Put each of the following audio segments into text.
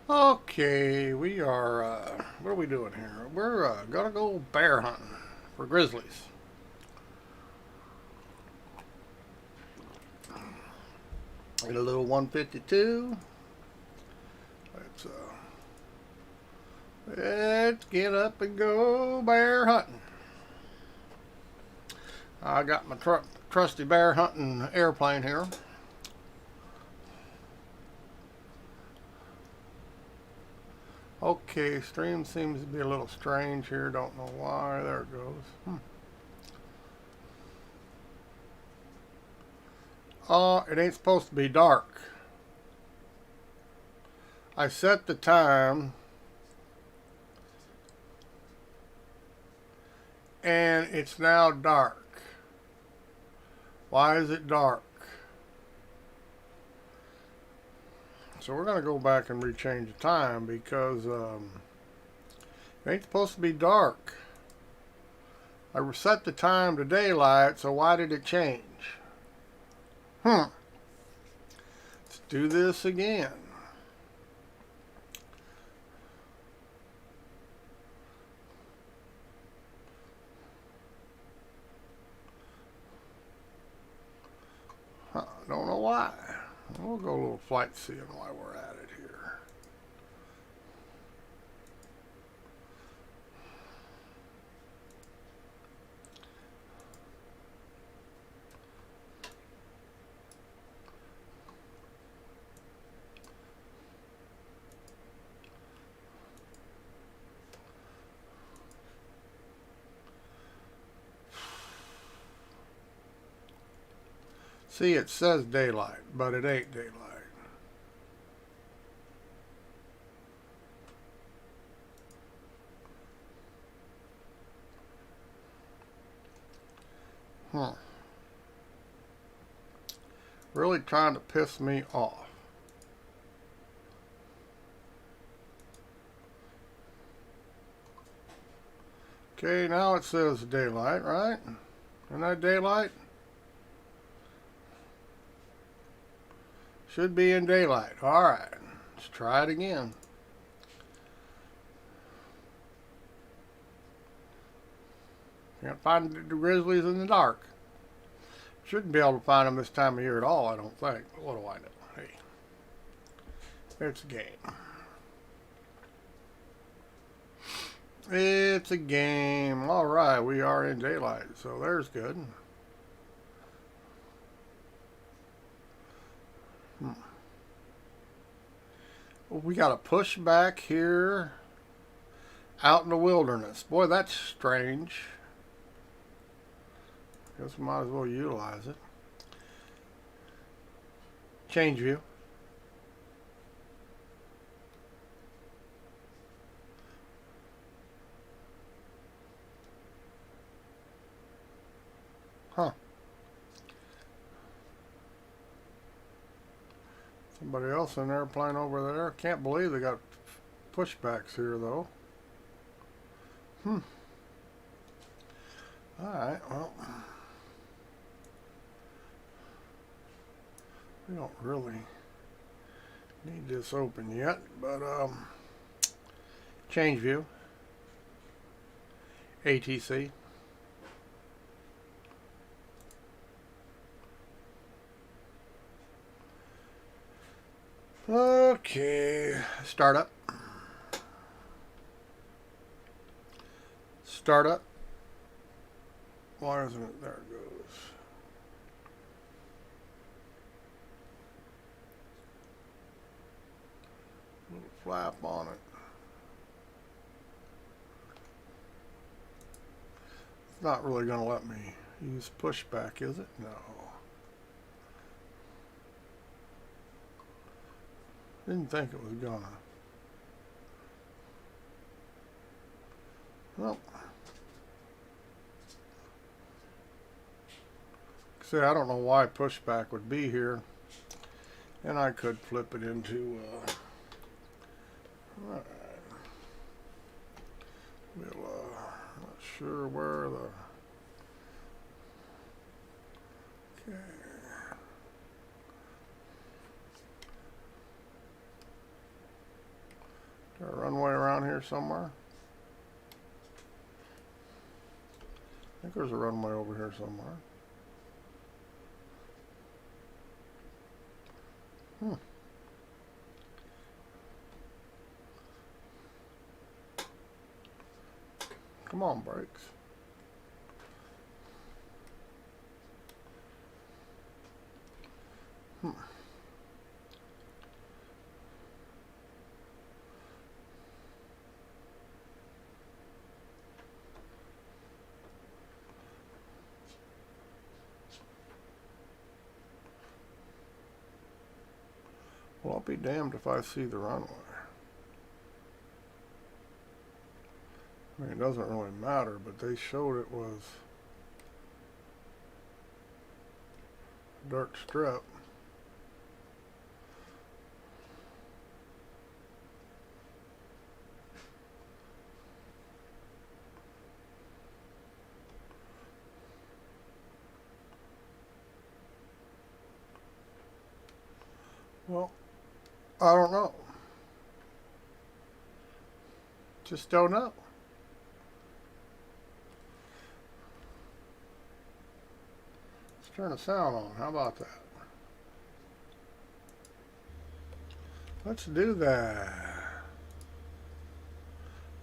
Okay, we are, what are we doing here? We're gonna go bear hunting for grizzlies. In a little 152. Let's, let's get up and go bear hunting. I got my trusty bear hunting airplane here. Okay, stream seems to be a little strange here. Don't know why. There it goes. Oh, it ain't supposed to be dark. I set the time and it's now dark. Why is it dark? So we're going to go back and rechange the time because it ain't supposed to be dark. I set the time to daylight, so why did it change? Let's do this again. Don't know why. We'll go a little flight seeing while we're at it here. See, it says daylight, but it ain't daylight. Really trying to piss me off. Okay, now it says daylight, right? Isn't that daylight? Should be in daylight. Alright, let's try it again. Can't find the grizzlies in the dark. Shouldn't be able to find them this time of year at all, I don't think. But what do I know? Hey, it's a game. It's a game. Alright, we are in daylight, so there's good. Well, we got a pushback here out in the wilderness. Boy, that's strange. Guess we might as well utilize it. Change view. Huh. Somebody else in the airplane over there. Can't believe they got pushbacks here, though. Alright, well. We don't really need this open yet, but change view. ATC. Okay, startup. Startup. Why isn't it? There it goes. Little flap on it. It's not really going to let me use pushback, is it? No. Didn't think it was gonna. Well, see, I don't know why pushback would be here, and I could flip it into. All right. We'll not sure where the. Okay. somewhere. I think there's a runway over here somewhere. Come on, brakes. Well, I'll be damned if I see the runway. I mean, it doesn't really matter, but they showed it was a dirt strip. Well, I don't know. Just don't know. Let's turn the sound on. How about that? Let's do that.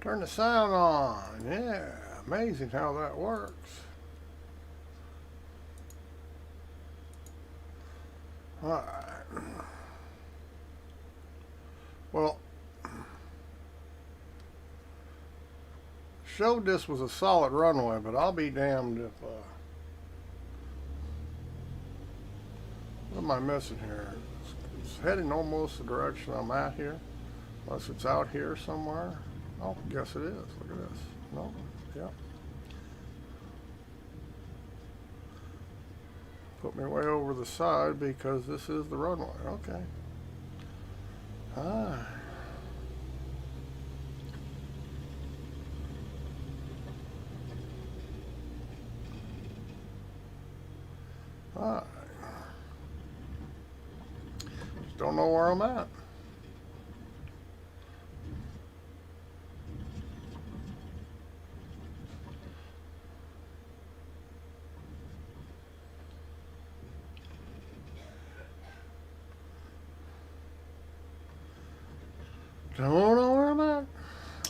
Turn the sound on. Yeah, amazing how that works. All right. Well, showed this was a solid runway, but I'll be damned if, what am I missing here? It's heading almost the direction I'm at here, unless it's out here somewhere. Oh, I guess it is. Look at this. No, yeah. Put me way over the side because this is the runway. Okay. Alright. Alright. Just don't know where I'm at. Don't know where I'm at.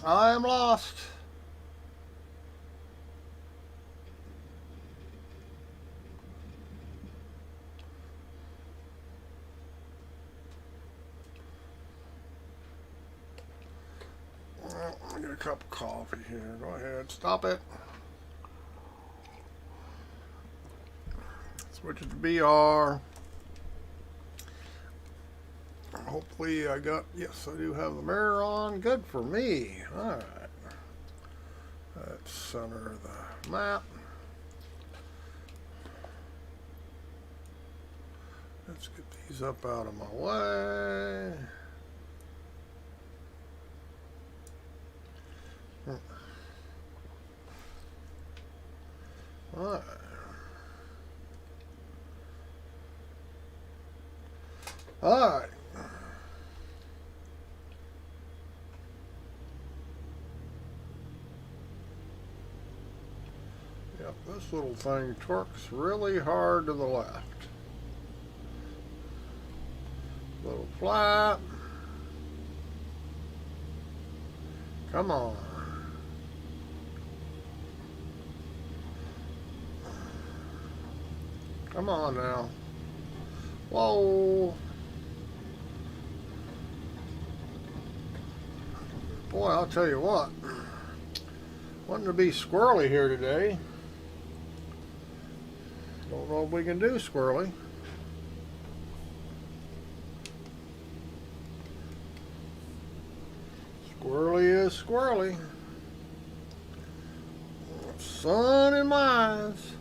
I am lost. Well, let me get a cup of coffee here. Go ahead. Stop it. Switch it to BR. Hopefully I got, yes, I do have the mirror on. Good for me. Alright. Let's center the map. Let's get these up out of my way. Alright. Alright. Yep, this little thing torques really hard to the left. Little flap. Come on. Come on now. Whoa. Boy, I'll tell you what. Wanting to be squirrely here today. Don't know if we can do squirrely. Squirrely is squirrely. Sun in my eyes.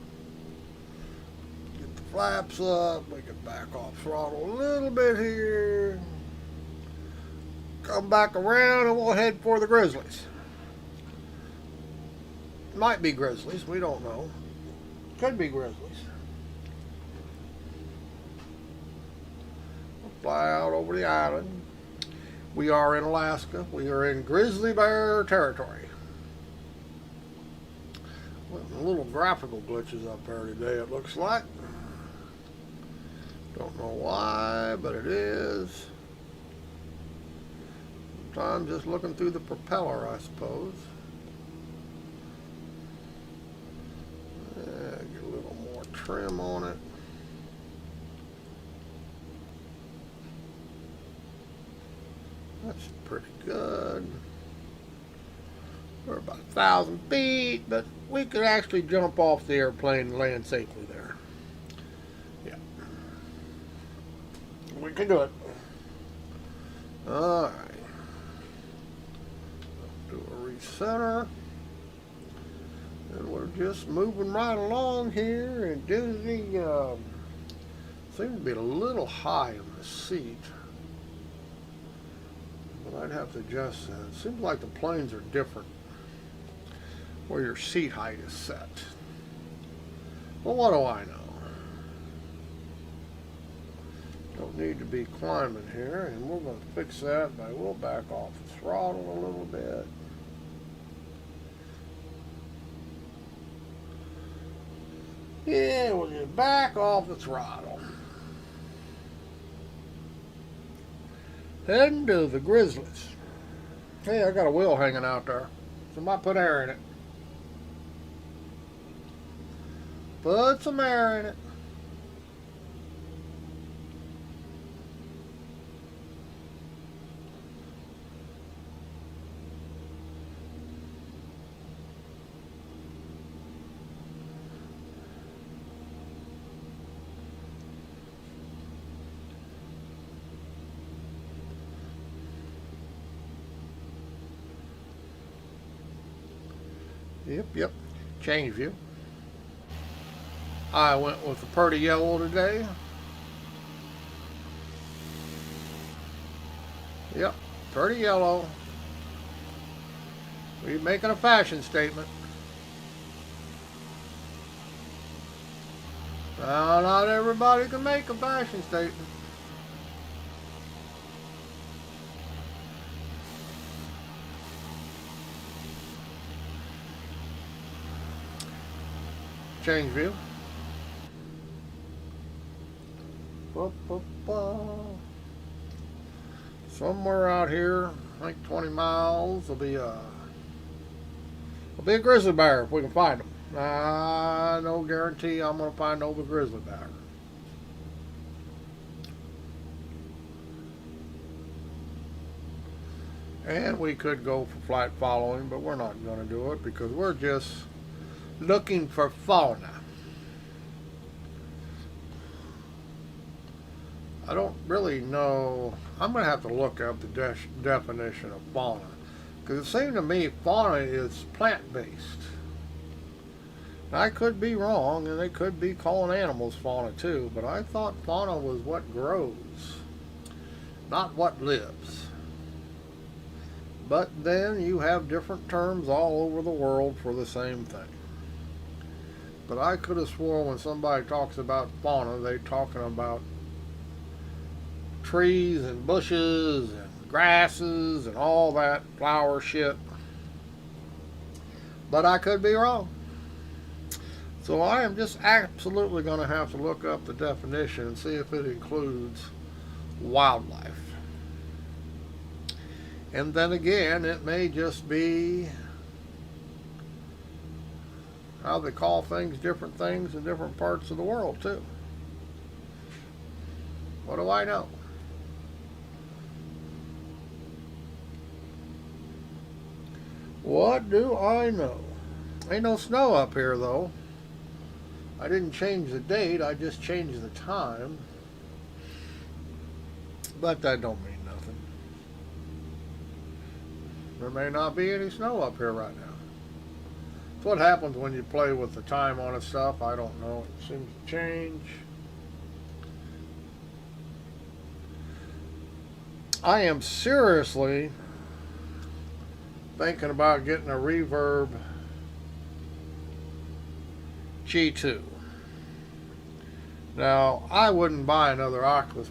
Get the flaps up. We can back off throttle a little bit here. Come back around and we'll head for the Grizzlies. Might be Grizzlies. We don't know. Could be Grizzlies. We'll fly out over the island. We are in Alaska. We are in grizzly bear territory. Little graphical glitches up there today, it looks like. Don't know why, but it is. Sometimes just looking through the propeller, I suppose. Yeah, get a little more trim on it. That's pretty good. We're about 1,000 feet, but we could actually jump off the airplane and land safely there. Yeah. We can do it. Alright. Do a recenter. And we're just moving right along here. And Disney seems to be a little high in the seat. But I'd have to adjust that. It seems like the planes are different where your seat height is set. Well, what do I know? Don't need to be climbing here, and we're going to fix that by we'll back off the throttle a little bit. Yeah, we'll just back off the throttle. Heading to the Grizzlies. Hey, I got a wheel hanging out there. Somebody put air in it. Put some air in it. Yep. Change view. I went with the pretty yellow today. Yep, pretty yellow. We're making a fashion statement. Now, not everybody can make a fashion statement. Change view. Somewhere out here, I think 20 miles, will be a grizzly bear if we can find them. No guarantee I'm going to find over grizzly bear. And we could go for flight following, but we're not going to do it because we're just looking for fauna. I don't really know. I'm going to have to look up the definition of fauna, because it seemed to me fauna is plant-based. I could be wrong, and they could be calling animals fauna too, but I thought fauna was what grows, not what lives. But then you have different terms all over the world for the same thing. But I could have sworn when somebody talks about fauna, they're talking about trees and bushes and grasses and all that flower shit. But I could be wrong. So I am just absolutely going to have to look up the definition and see if it includes wildlife. And then again, it may just be how they call things different things in different parts of the world too. What do I know? What do I know? Ain't no snow up here though. I didn't change the date, I just changed the time. But that don't mean nothing. There may not be any snow up here right now. It's what happens when you play with the time on it stuff. I don't know. It seems to change. I am seriously thinking about getting a Reverb G2. Now, I wouldn't buy another Oculus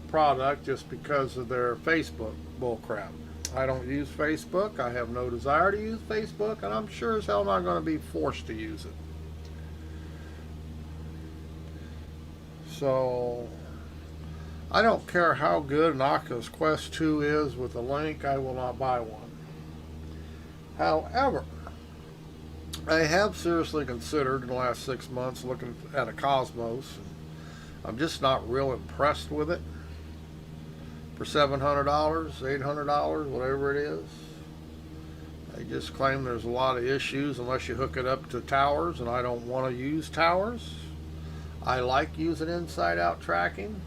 product just because of their Facebook bullcrap. I don't use Facebook. I have no desire to use Facebook, and I'm sure as hell not going to be forced to use it. So, I don't care how good an Oculus Quest 2 is with a link, I will not buy one. However, I have seriously considered in the last 6 months looking at a Cosmos. I'm just not real impressed with it. For $700, $800, whatever it is. They just claim there's a lot of issues unless you hook it up to towers, and I don't want to use towers. I like using inside-out tracking.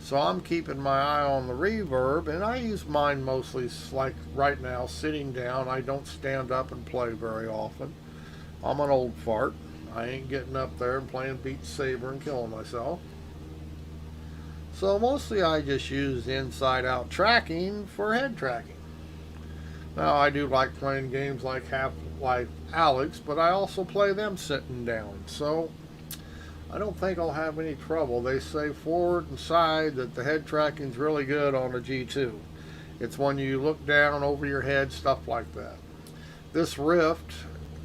So I'm keeping my eye on the reverb, and I use mine mostly like right now, sitting down. I don't stand up and play very often. I'm an old fart. I ain't getting up there and playing Beat Saber and killing myself. So mostly I just use inside-out tracking for head tracking. Now I do like playing games like Half-Life Alyx, but I also play them sitting down. So I don't think I'll have any trouble. They say forward and side that the head tracking's really good on the G2. It's when you look down over your head, stuff like that. This Rift,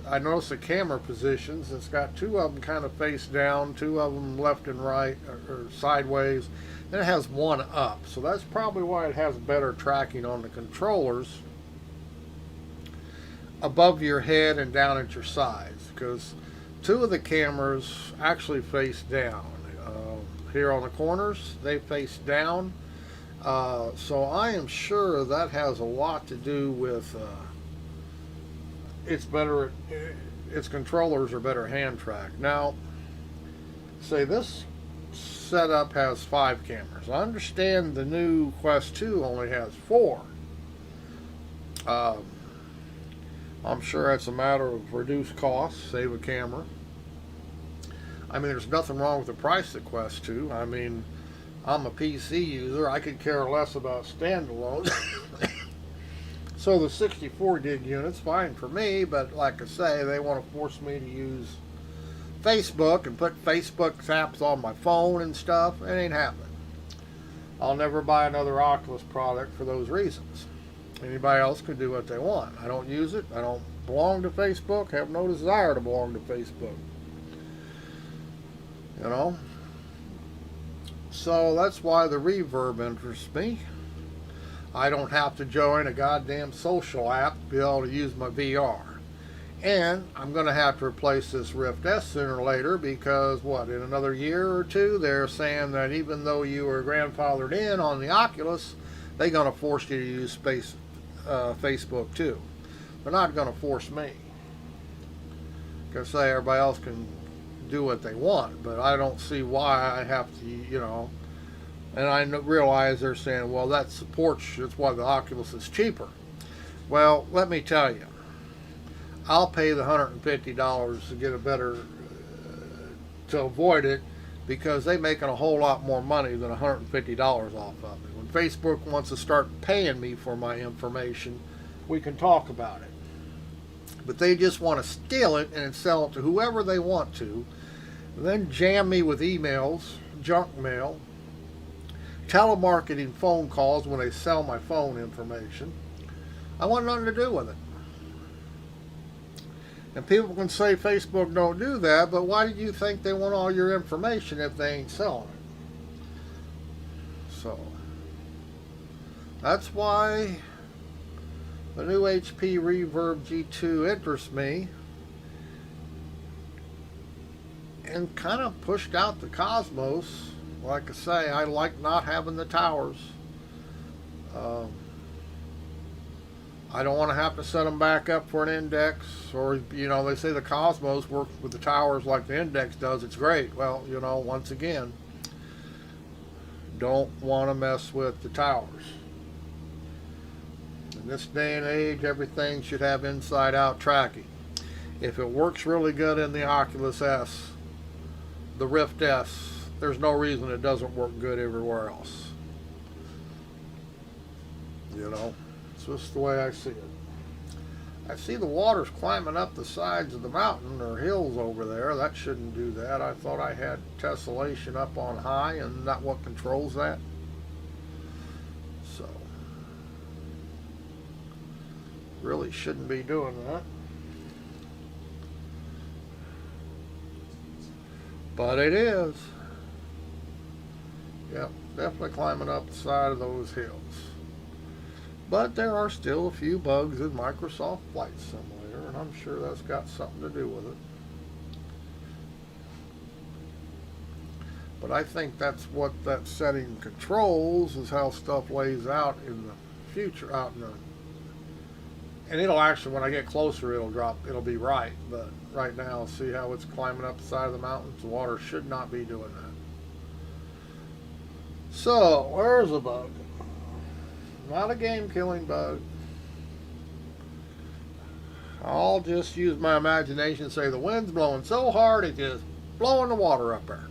I noticed the camera positions. It's got two of them kind of face down, two of them left and right or sideways, and it has one up. So that's probably why it has better tracking on the controllers above your head and down at your sides, because two of the cameras actually face down. Here on the corners, they face down. So I am sure that has a lot to do with its controllers are better hand tracked. Now, say this setup has 5 cameras. I understand the new Quest 2 only has 4. I'm sure it's a matter of reduced costs, save a camera. I mean, there's nothing wrong with the price of Quest 2. I mean, I'm a PC user. I could care less about standalone. So the 64 gig unit's fine for me, but like I say, they want to force me to use Facebook and put Facebook apps on my phone and stuff. It ain't happening. I'll never buy another Oculus product for those reasons. Anybody else can do what they want. I don't use it. I don't belong to Facebook. Have no desire to belong to Facebook. You know? So that's why the reverb interests me. I don't have to join a goddamn social app to be able to use my VR. And I'm going to have to replace this Rift S sooner or later because, what, in another year or two, they're saying that even though you were grandfathered in on the Oculus, they're going to force you to use Facebook too. They're not going to force me. Because say everybody else can do what they want, but I don't see why I have to, you know. And I realize they're saying, well, that supports, that's why the Oculus is cheaper. Well, let me tell you, I'll pay the $150 to get a better, to avoid it, because they're making a whole lot more money than $150 off of it. When Facebook wants to start paying me for my information, we can talk about it. But they just want to steal it and sell it to whoever they want to, and then jam me with emails, junk mail, telemarketing phone calls when they sell my phone information. I want nothing to do with it. And people can say Facebook don't do that, but why do you think they want all your information if they ain't selling it? So, that's why the new HP Reverb G2 interests me, and kind of pushed out the Cosmos. Like I say, I like not having the towers. I don't want to have to set them back up for an index, or, you know, they say the Cosmos works with the towers like the index does. It's great. Well, you know, once again, don't want to mess with the towers. In this day and age, everything should have inside-out tracking. If it works really good in the Oculus S, the Rift S, there's no reason it doesn't work good everywhere else. You know, it's just the way I see it. I see the water's climbing up the sides of the mountain or hills over there. That shouldn't do that. I thought I had tessellation up on high, and not what controls that. So, really shouldn't be doing that. But it is. Yep, definitely climbing up the side of those hills. But there are still a few bugs in Microsoft Flight Simulator, and I'm sure that's got something to do with it. But I think that's what that setting controls, is how stuff lays out in the future, out in the, and it'll actually, when I get closer, it'll be right. But right now, see how it's climbing up the side of the mountains? The water should not be doing that. So, where's a bug? Not a game-killing bug. I'll just use my imagination and say the wind's blowing so hard it's just blowing the water up there.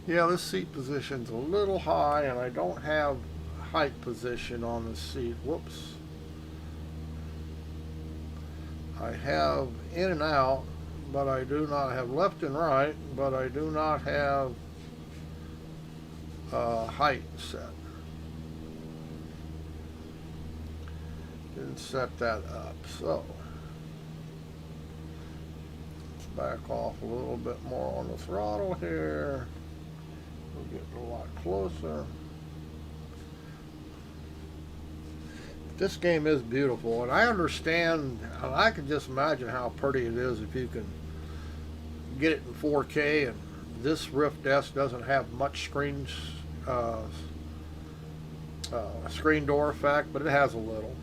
Yeah, this seat position's a little high, and I don't have height position on the seat. Whoops. I have in and out, but I do not have left and right, but I do not have height set. Didn't set that up, so let's back off a little bit more on the throttle here. We'll get a lot closer. This game is beautiful, and I understand, and I can just imagine how pretty it is if you can get it in 4K. And this Rift S doesn't have much screen door effect, but it has a little.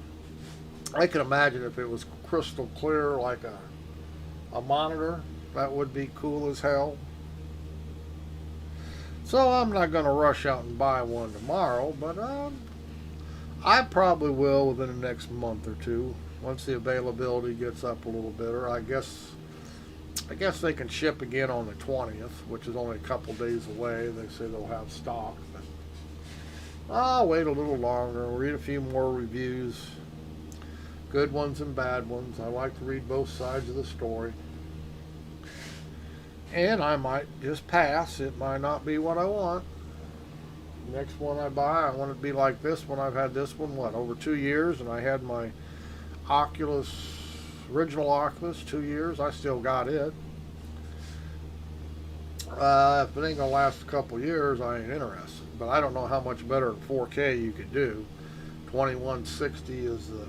I can imagine if it was crystal clear like a monitor, that would be cool as hell. So I'm not going to rush out and buy one tomorrow, but I probably will within the next month or two, once the availability gets up a little bit. Or I guess they can ship again on the 20th, which is only a couple days away. They say they'll have stock, but I'll wait a little longer, read a few more reviews. Good ones and bad ones. I like to read both sides of the story. And I might just pass. It might not be what I want. Next one I buy, I want it to be like this one. I've had this one, over 2 years, and I had my original Oculus 2 years. I still got it. If it ain't gonna last a couple years, I ain't interested. But I don't know how much better in 4K you could do. 2160 is the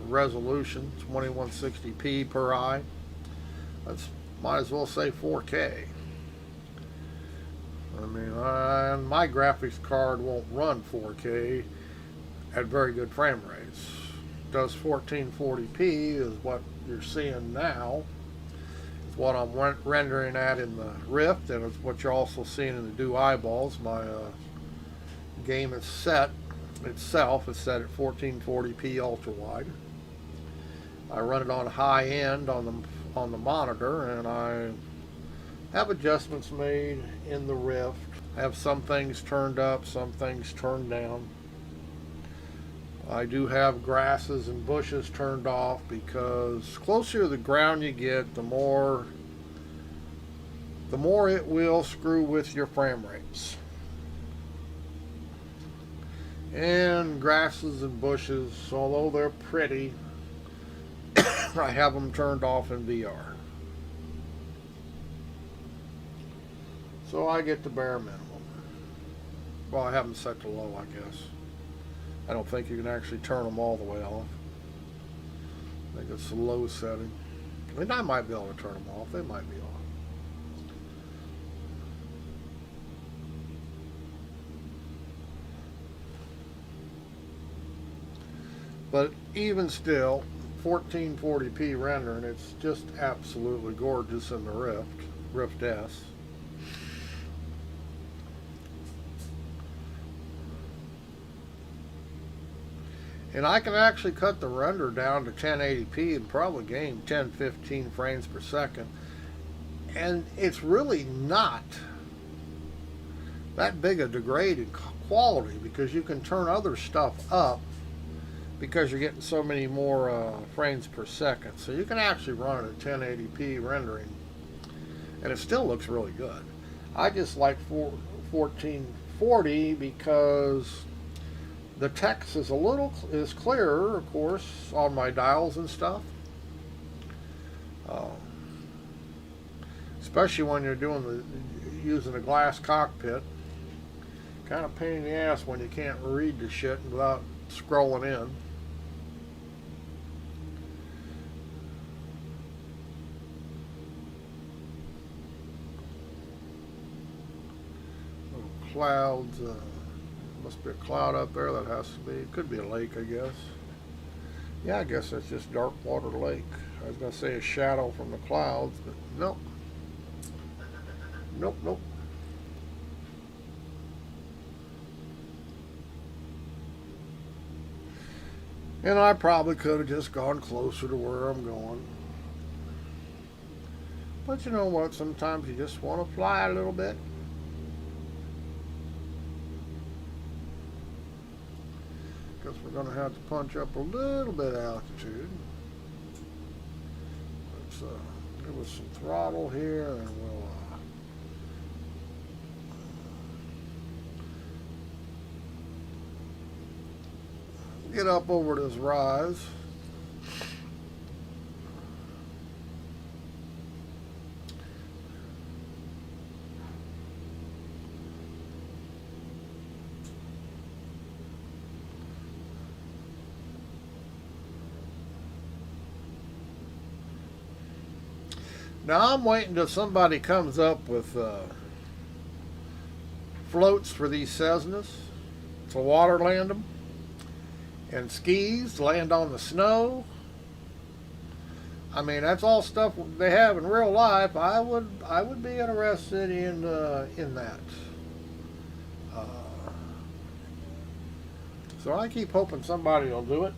resolution, 2160p per eye. That's, might as well say 4K. I mean, my graphics card won't run 4K at very good frame rates. It does 1440p is what you're seeing now. It's what I'm rendering at in the Rift, and it's what you're also seeing in the Do Eyeballs. My game is set itself. It's set at 1440p ultra wide. I run it on high end on the monitor, and I have adjustments made in the Rift. I have some things turned up, some things turned down. I do have grasses and bushes turned off, because closer to the ground you get, the more it will screw with your frame rates. And grasses and bushes, although they're pretty, I have them turned off in VR. So I get the bare minimum. Well, I have them set to low, I guess. I don't think you can actually turn them all the way off. I think it's the low setting. And I might be able to turn them off. They might be off. But even still, 1440p rendering, it's just absolutely gorgeous in the Rift S. And I can actually cut the render down to 1080p and probably gain 10-15 frames per second. And it's really not that big a degrade in quality, because you can turn other stuff up because you're getting so many more frames per second. So you can actually run it at 1080p rendering, and it still looks really good. I just like 1440 because the text is clearer, of course, on my dials and stuff. Especially when you're using a glass cockpit. Kind of pain in the ass when you can't read the shit without scrolling in. Clouds, must be a cloud up there. That has to be, it could be a lake, I guess. Yeah, I guess that's just dark water lake. I was going to say a shadow from the clouds, but nope. Nope. And I probably could have just gone closer to where I'm going. But you know what? Sometimes you just want to fly a little bit. Because we're going to have to punch up a little bit of altitude. Let's give us some throttle here, and we'll get up over this rise. Now I'm waiting till somebody comes up with floats for these Cessnas to water land them, and skis to land on the snow. I mean, that's all stuff they have in real life. I would be interested in that. So I keep hoping somebody will do it.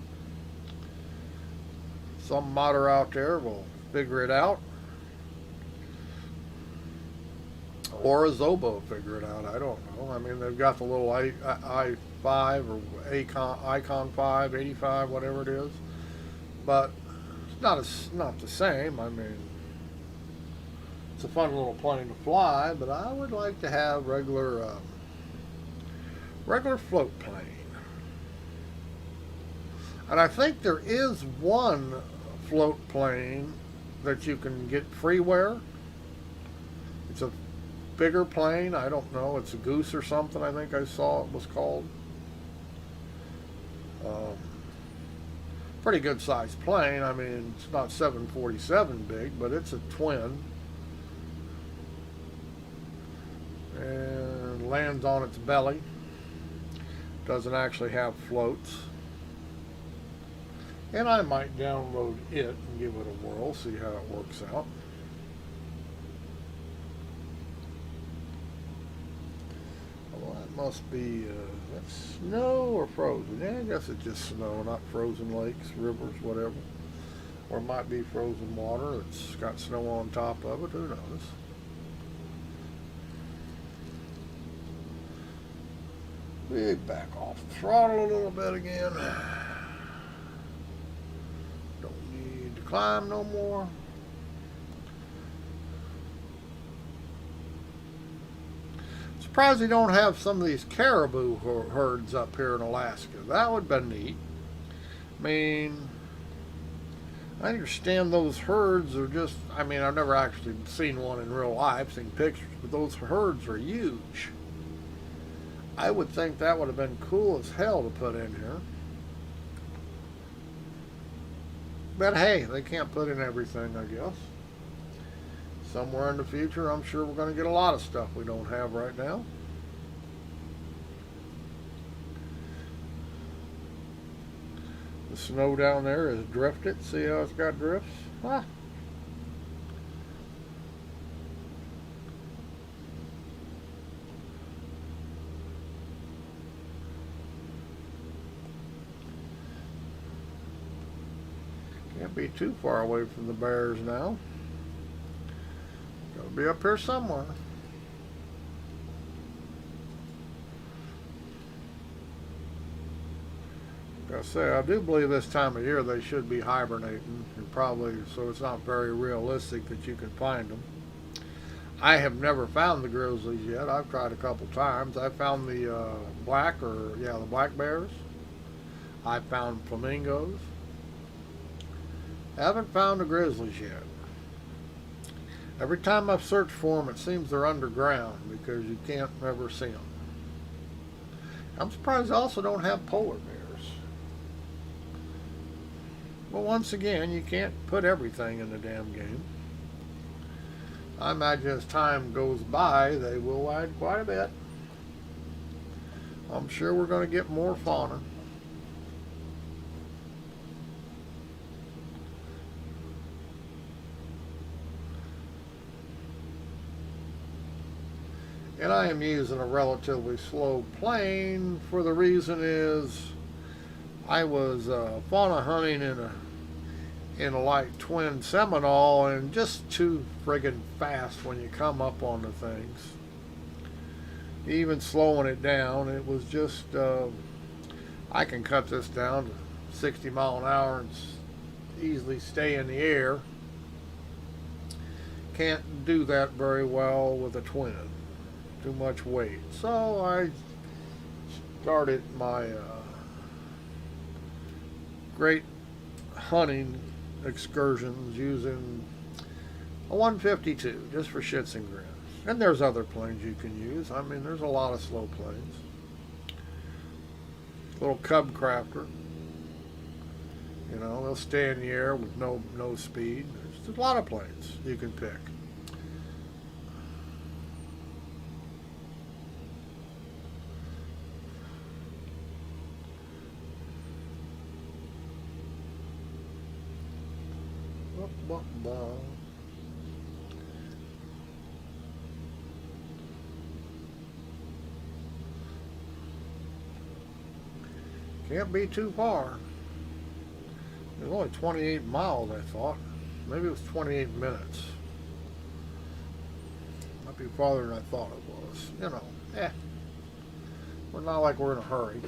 Some modder out there will figure it out. Or a Zobo figure it out. I don't know. I mean, they've got the little i5 or Icon 5, 85, whatever it is. But it's not the same. I mean, it's a fun little plane to fly, but I would like to have regular float plane. And I think there is one float plane that you can get freeware. It's a bigger plane. I don't know. It's a Goose or something, I think I saw it was called. Pretty good sized plane. I mean, it's not 747 big, but it's a twin. And lands on its belly. Doesn't actually have floats. And I might download it and give it a whirl, see how it works out. Must be that's snow or frozen. Yeah, I guess it's just snow, not frozen lakes, rivers, whatever. Or it might be frozen water that's got snow on top of it. Who knows? We back off the throttle a little bit again. Don't need to climb no more. Surprised they don't have some of these caribou herds up here in Alaska. That would be neat. I mean, I understand those herds are just, I mean, I've never actually seen one in real life, seen pictures, but those herds are huge. I would think that would have been cool as hell to put in here. But hey, they can't put in everything, I guess. Somewhere in the future, I'm sure we're going to get a lot of stuff we don't have right now. The snow down there is drifted. See how it's got drifts? Ah. Can't be too far away from the bears now. Gotta be up here somewhere. Like I say, I do believe this time of year they should be hibernating, and probably so it's not very realistic that you can find them. I have never found the grizzlies yet. I've tried a couple times. I found the the black bears. I found flamingos. I haven't found the grizzlies yet. Every time I've searched for them, it seems they're underground because you can't ever see them. I'm surprised I also don't have polar bears. But once again, you can't put everything in the damn game. I imagine as time goes by, they will add quite a bit. I'm sure we're going to get more fauna. And I am using a relatively slow plane for the reason is I was fauna hunting in a light twin Seminole and just too friggin' fast when you come up on the things. Even slowing it down, it was just I can cut this down to 60 mile an hour and easily stay in the air. Can't do that very well with a twin. Too much weight. So I started my great hunting excursions using a 152 just for shits and grins. And there's other planes you can use. I mean, there's a lot of slow planes. Little Cub Crafter. You know, they'll stay in the air with no speed. There's a lot of planes you can pick. Can't be too far. It was only 28 miles, I thought. Maybe it was 28 minutes. Might be farther than I thought it was. You know, we're not like we're in a hurry.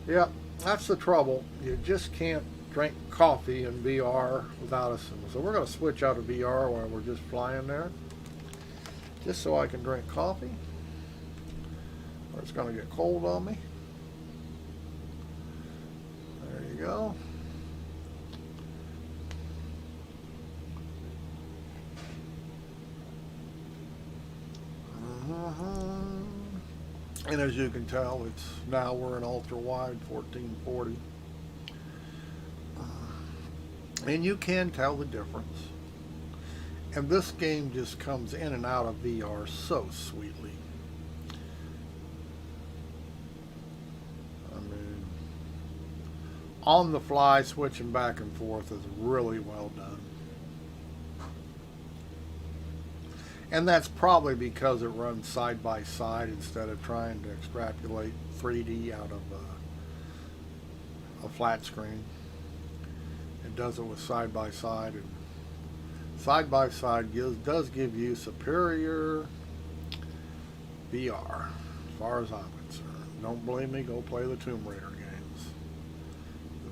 Yep, that's the trouble. You just can't drink coffee in VR without us. So we're going to switch out of VR while we're just flying there. Just so I can drink coffee. Or it's going to get cold on me. There you go. And as you can tell, now we're in ultra wide 1440. And you can tell the difference. And this game just comes in and out of VR so sweetly. I mean, on the fly switching back and forth is really well done. And that's probably because it runs side by side instead of trying to extrapolate 3D out of a flat screen. It does it with side by side, and side by side does give you superior VR as far as I'm concerned. Don't blame me, go play the Tomb Raider games.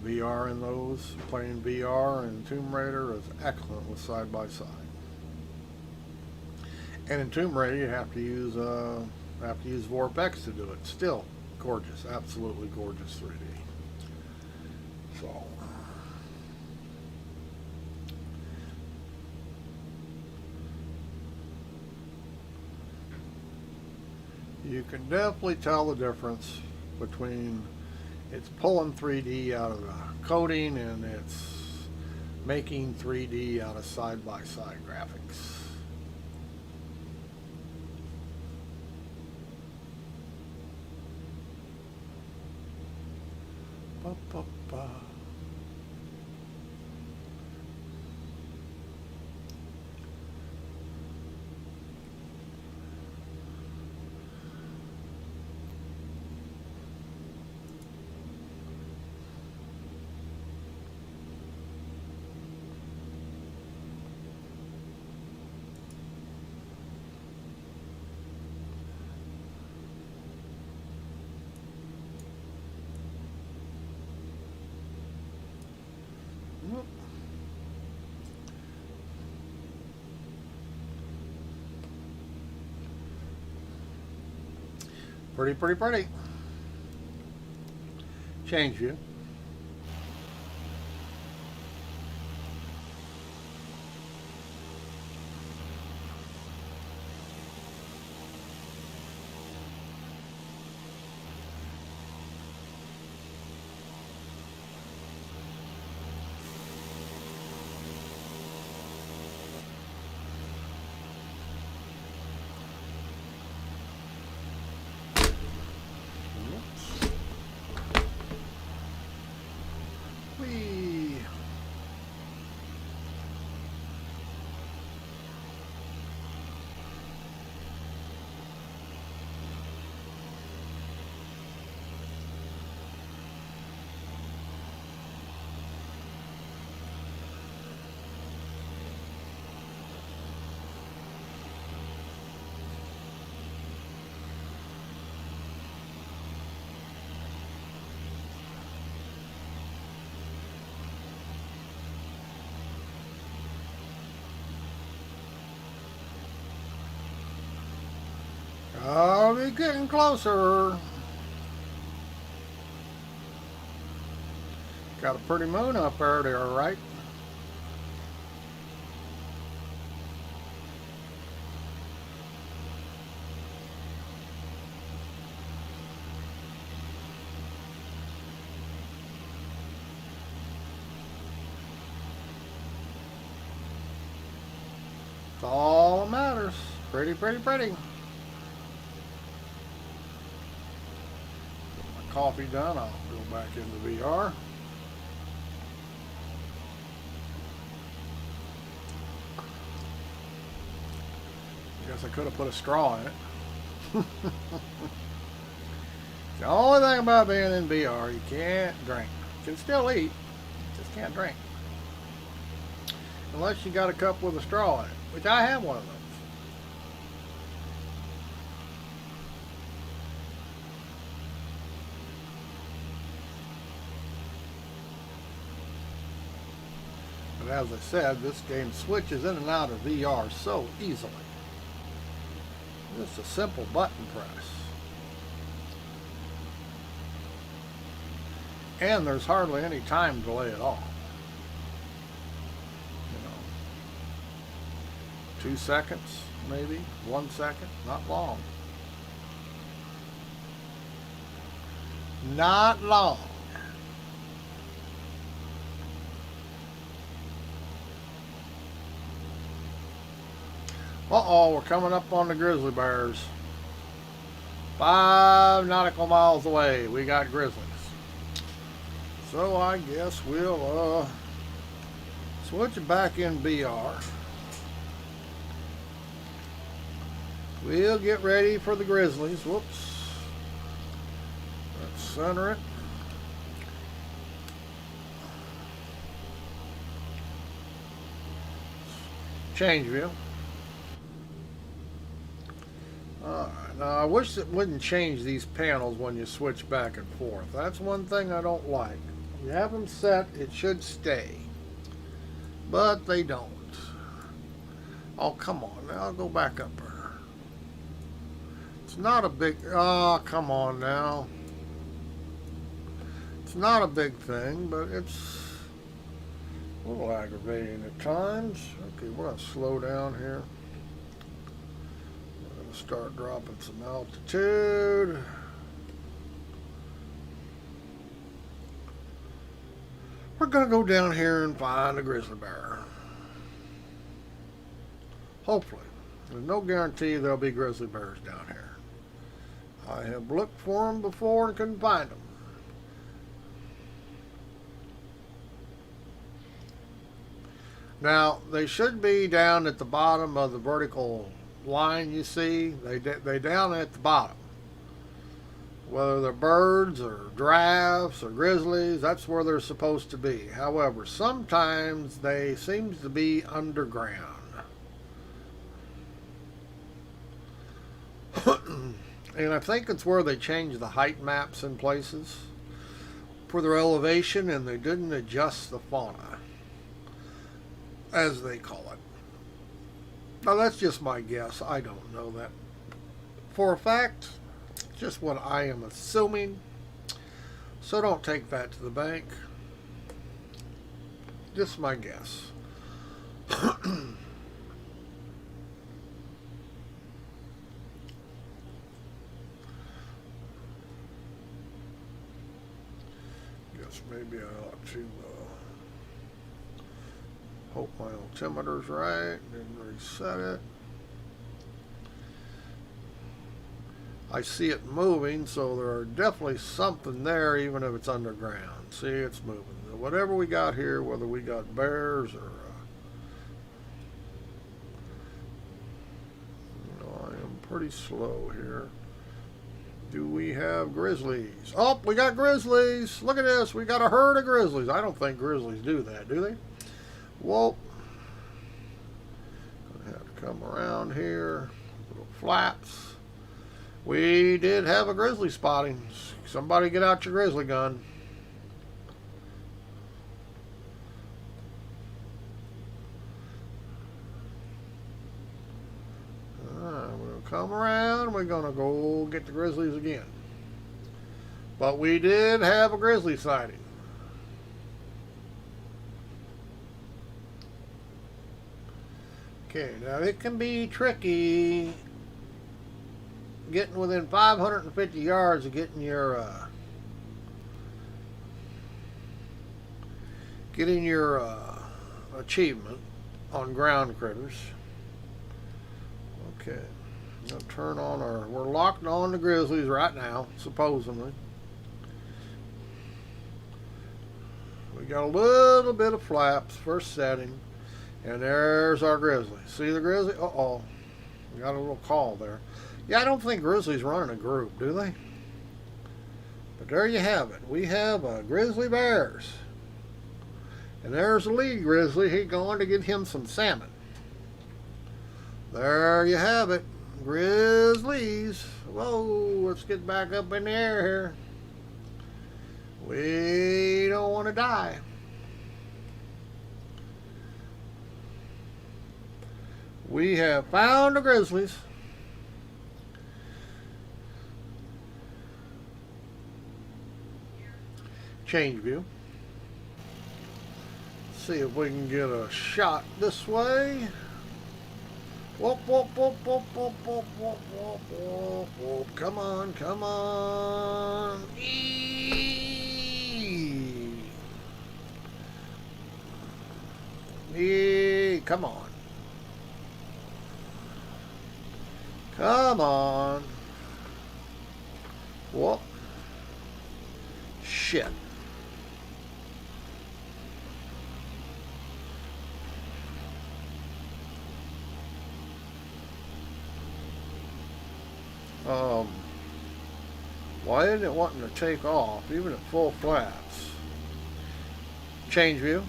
The VR in those, playing VR and Tomb Raider is excellent with side by side. And in Tomb Raider, you have to use VorpX to do it. Still gorgeous, absolutely gorgeous 3D. So, you can definitely tell the difference between it's pulling 3D out of the coding and it's making 3D out of side-by-side graphics. Ba-ba-ba. Pretty, pretty, pretty. Change view. Whee! I'll be getting closer. Got a pretty moon up there, right? It's all that matters. Pretty, pretty, pretty. Coffee done, I'll go back into VR. Guess I could have put a straw in it. The only thing about being in VR, you can't drink. You can still eat, just can't drink. Unless you got a cup with a straw in it, which I have one of those. But as I said, this game switches in and out of VR so easily. Just a simple button press. And there's hardly any time delay at all. 2 seconds, maybe 1 second, not long. Not long. Uh-oh, we're coming up on the grizzly bears. 5 nautical miles away, we got grizzlies. So I guess we'll switch it back in VR. We'll get ready for the grizzlies. Whoops. Let's center it. Change view. Alright, now I wish it wouldn't change these panels when you switch back and forth. That's one thing I don't like. You have them set, it should stay. But they don't. Oh, come on. Now I'll go back up there. It's not a big... Oh, come on now. It's not a big thing, but it's a little aggravating at times. Okay, we're going to slow down here. We're going to start dropping some altitude. We're going to go down here and find a grizzly bear. Hopefully. There's no guarantee there'll be grizzly bears down here. I have looked for them before and couldn't find them. Now, they should be down at the bottom of the vertical line you see. They down at the bottom. Whether they're birds or giraffes or grizzlies, that's where they're supposed to be. However, sometimes they seem to be underground. And I think it's where they changed the height maps in places for their elevation, and they didn't adjust the fauna, as they call it. Now, that's just my guess. I don't know that for a fact. Just what I am assuming. So don't take that to the bank. Just my guess. Guess maybe I ought to hope my altimeter's right and reset it. I see it moving, so there are definitely something there, even if it's underground. See, it's moving. Whatever we got here, whether we got bears or I am pretty slow here. Do we have grizzlies? Oh, we got grizzlies. Look at this. We got a herd of grizzlies. I don't think grizzlies do that, do they? Well, gonna have to come around here. Little flaps. We did have a grizzly spotting. Somebody get out your grizzly gun. We'll come around. We're going to go get the grizzlies again. But we did have a grizzly sighting. Okay, now it can be tricky getting within 550 yards of getting your achievement on ground critters. Okay, I'll turn on we're locked on the grizzlies right now, supposedly. We got a little bit of flaps, first setting, and there's our grizzly. See the grizzly? Uh-oh, we got a little call there. Yeah, I don't think grizzlies run in a group, do they? But there you have it. We have grizzly bears. And there's the lead grizzly. He's going to get him some salmon. There you have it. Grizzlies. Whoa, let's get back up in the air here. We don't want to die. We have found the grizzlies. Change view. See if we can get a shot this way. Whoop, whoop, whoop, whoop, whoop, whoop, whoop, whoop, whoop, whoop. Come on, come on. Come on. Come on. Whoop. Shit. Why isn't it wanting to take off, even at full flaps? Change view.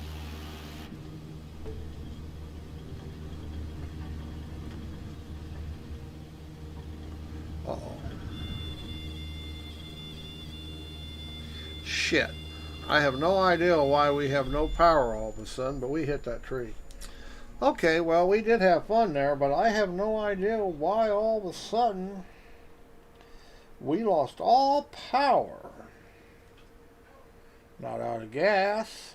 Uh-oh. Shit. I have no idea why we have no power all of a sudden, but we hit that tree. Okay, well, we did have fun there, but I have no idea why all of a sudden we lost all power. Not out of gas.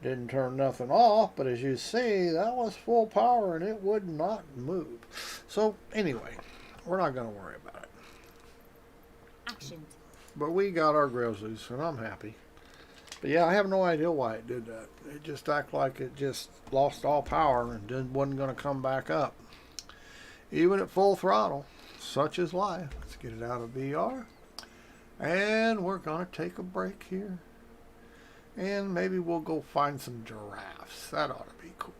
Didn't turn nothing off, but as you see, that was full power and it would not move. So anyway, we're not going to worry about it. Actions. But we got our grizzlies, and I'm happy. But yeah, I have no idea why it did that. It just acted like it just lost all power and wasn't going to come back up. Even at full throttle. Such is life. Let's get it out of VR. And we're going to take a break here. And maybe we'll go find some giraffes. That ought to be cool.